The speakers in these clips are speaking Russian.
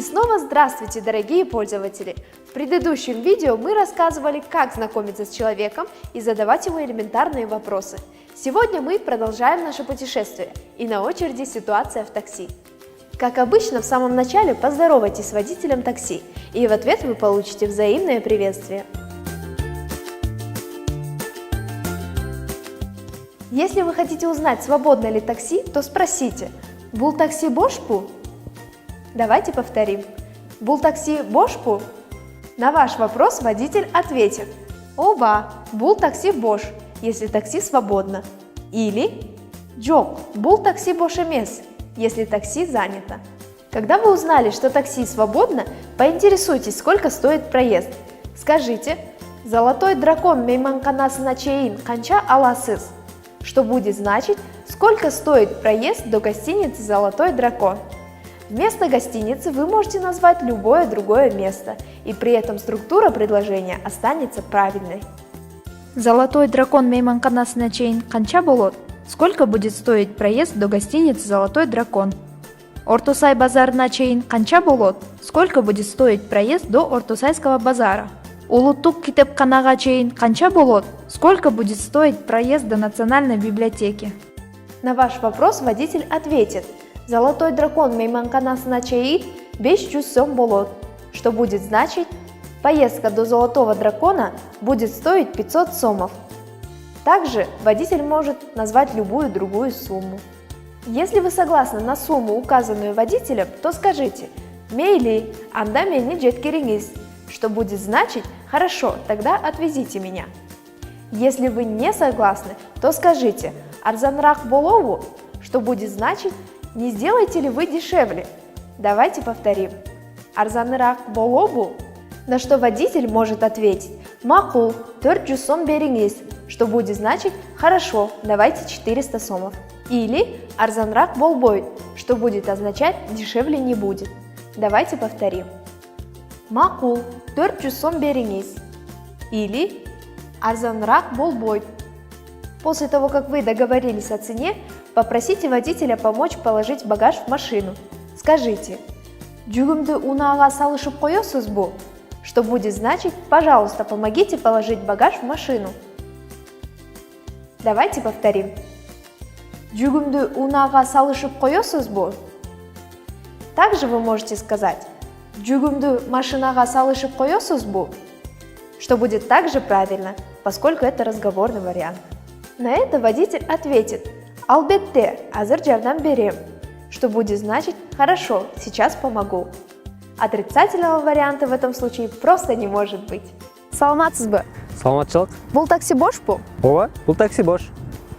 снова здравствуйте, дорогие пользователи! В предыдущем видео мы рассказывали, как знакомиться с человеком и задавать ему элементарные вопросы. Сегодня мы продолжаем наше путешествие, и на очереди ситуация в такси. Как обычно, в самом начале поздоровайтесь с водителем такси, и в ответ вы получите взаимное приветствие. Если вы хотите узнать, свободно ли такси, то спросите: «Бул такси бош пу?» Давайте повторим. «Бул такси бош пу?» На ваш вопрос водитель ответит: «Оба, бул такси бош», если такси свободно. Или «Джок, бул такси бош эмес», если такси занято. Когда вы узнали, что такси свободно, поинтересуйтесь, сколько стоит проезд. Скажите: «Золотой дракон мейманканасына чейин канча аласыз», что будет значить, сколько стоит проезд до гостиницы «Золотой дракон». Вместо гостиницы вы можете назвать любое другое место, и при этом структура предложения останется правильной. Золотой дракон мейманканасына чейин канча болот? Сколько будет стоить проезд до гостиницы «Золотой дракон»? Ортосай базарына чейин канча болот? Сколько будет стоить проезд до Ортосайского базара? Улуттук китепканага чейин канча болот? Сколько будет стоить проезд до Национальной библиотеки? На ваш вопрос водитель ответит: «Золотой дракон мейманканасына чейин 500 сом болот», что будет значить, поездка до Золотого дракона будет стоить 500 сомов. Также водитель может назвать любую другую сумму. Если вы согласны на сумму, указанную водителем, то скажите «Мейли, анда мени жеткериңиз», что будет значить «Хорошо, тогда отвезите меня». Если вы не согласны, то скажите «Арзанрак болову», что будет значить «Не сделаете ли вы дешевле?» Давайте повторим. «Арзанрак болову», на что водитель может ответить «Макул, 400 сом бериңиз», что будет значить «Хорошо, давайте 400 сомов». Или «Арзанрак болбойт», что будет означать «Дешевле не будет». Давайте повторим. «Макул, 400 сом бериңиз». Или «Арзанрак болбойт». После того, как вы договорились о цене, попросите водителя помочь положить багаж в машину. Скажите «Жүгүмдү унаага салышып коесуз бу?» что будет значить «Пожалуйста, помогите положить багаж в машину». Давайте повторим. «Жүгүмдү унаага салышып коесуз бу?» Также вы можете сказать «Жүгүмдү машинага салышып коесуз бу?» что будет также правильно, поскольку это разговорный вариант. На это водитель ответит «Албетте, азыр жардам берем», что будет значить «Хорошо, сейчас помогу». Отрицательного варианта в этом случае просто не может быть. Саламатсызбы? Саламатчылык. Бул такси бош бу? Ооба, бул такси бош.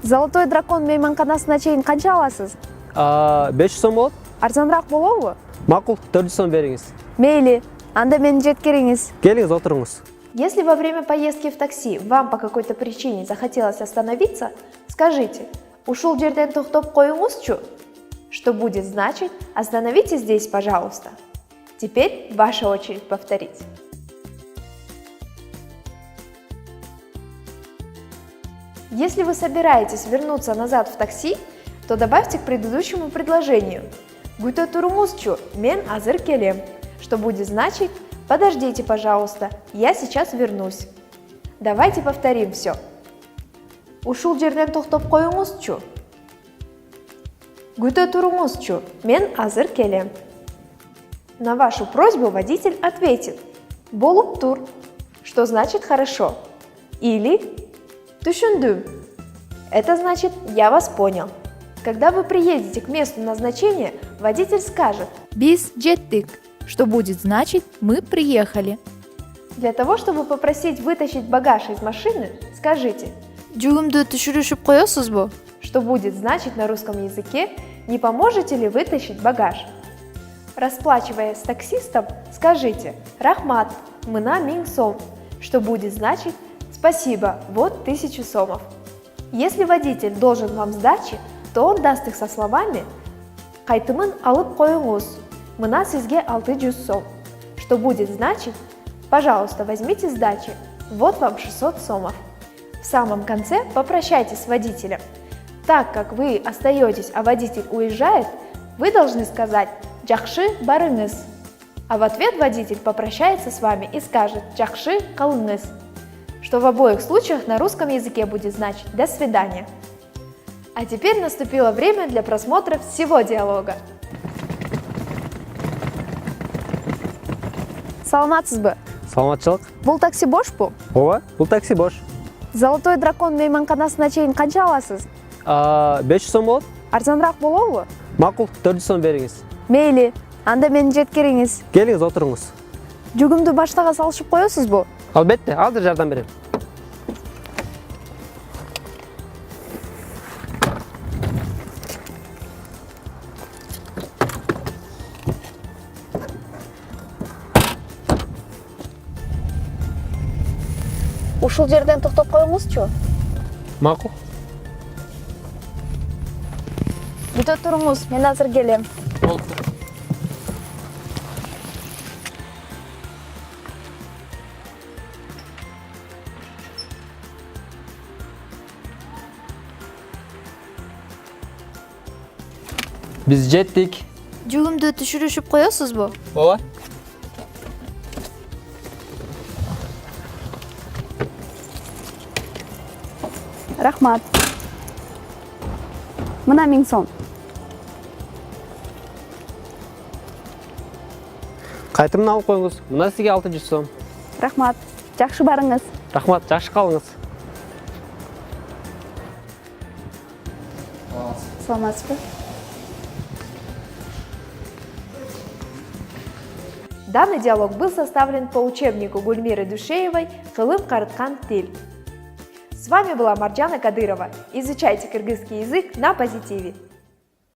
Золотой дракон мейманканасына чейин канча аласыз? 500 сом болот. Арзаныраак болобу? Макул, 400 сом бериңиз. Мейли, анда мени жеткириңиз. Келиңиз, отуруңуз. Если во время поездки в такси вам по какой-то причине захотелось остановиться, скажите «Ушул жерден токтоп коюңузчу», что будет значить «Остановитесь здесь, пожалуйста». Теперь ваша очередь повторить. Если вы собираетесь вернуться назад в такси, то добавьте к предыдущему предложению «Гүтө туруңузчу, мен азыр келем», что будет значить «Подождите, пожалуйста, я сейчас вернусь». Давайте повторим все. «Ушул жерден токтоп коюңузчу». «Гүтө туруңузчу, мен азыр келем». На вашу просьбу водитель ответит «Болуп тур», что значит «хорошо». Или «Түшүндүм». Это значит «я вас понял». Когда вы приедете к месту назначения, водитель скажет Биз жеттик, что будет значить «Мы приехали». Для того, чтобы попросить вытащить багаж из машины, скажите Жүгүмдү түшүрүшүп коесузбу? что будет значить на русском языке «Не поможете ли вытащить багаж?». Расплачиваясь с таксистом, скажите «Рахмат, мына миң сом», что будет значить «Спасибо, вот 1000 сомов». Если водитель должен вам сдачи, то он даст их со словами «Кайтымын алып коюңуз, мына сизге 600 сом», что будет значить «Пожалуйста, возьмите сдачи, вот вам 600 сомов». В самом конце попрощайтесь с водителем. Так как вы остаетесь, а водитель уезжает, вы должны сказать «Жакшы барыңыз». А в ответ водитель попрощается с вами и скажет «Жакшы калыңыз», что в обоих случаях на русском языке будет значить «до свидания». А теперь наступило время для просмотра всего диалога. Саламатсызбы? Саламатчылык. Бул такси бошпу? Ооба, бул такси бош. Золотой дракон мейманканасына чейин канча аласыз? 500 сом болот. Арзаныраак болобу? Макул, 400 сом бериңиз. Мейли, анда менин жеткириңиз. Келиңиз, отуруңуз. Жүгүмдү баштага салышып коесузбу? Албетте, азыр жардам берем. Ушул жерден токтоп коюңузчу. Макул. Бүтө туруңуз, мен азыр келем. Биз жеттик. Жүгүмдү түшүрүшүп коесузбу? Ооба. Рахмат. Мына 1000 сом. Кайтымын алып коюңуз. Мына сизге 600 сом. Рахмат. Жакшы барыңыз. Рахмат, жакшы калыңыз. Саламатсызбы? Данный диалог был составлен по учебнику Гульмиры Душеевой «Кылым карыткан тил». С вами была Марджана Кадырова. Изучайте кыргызский язык на позитиве.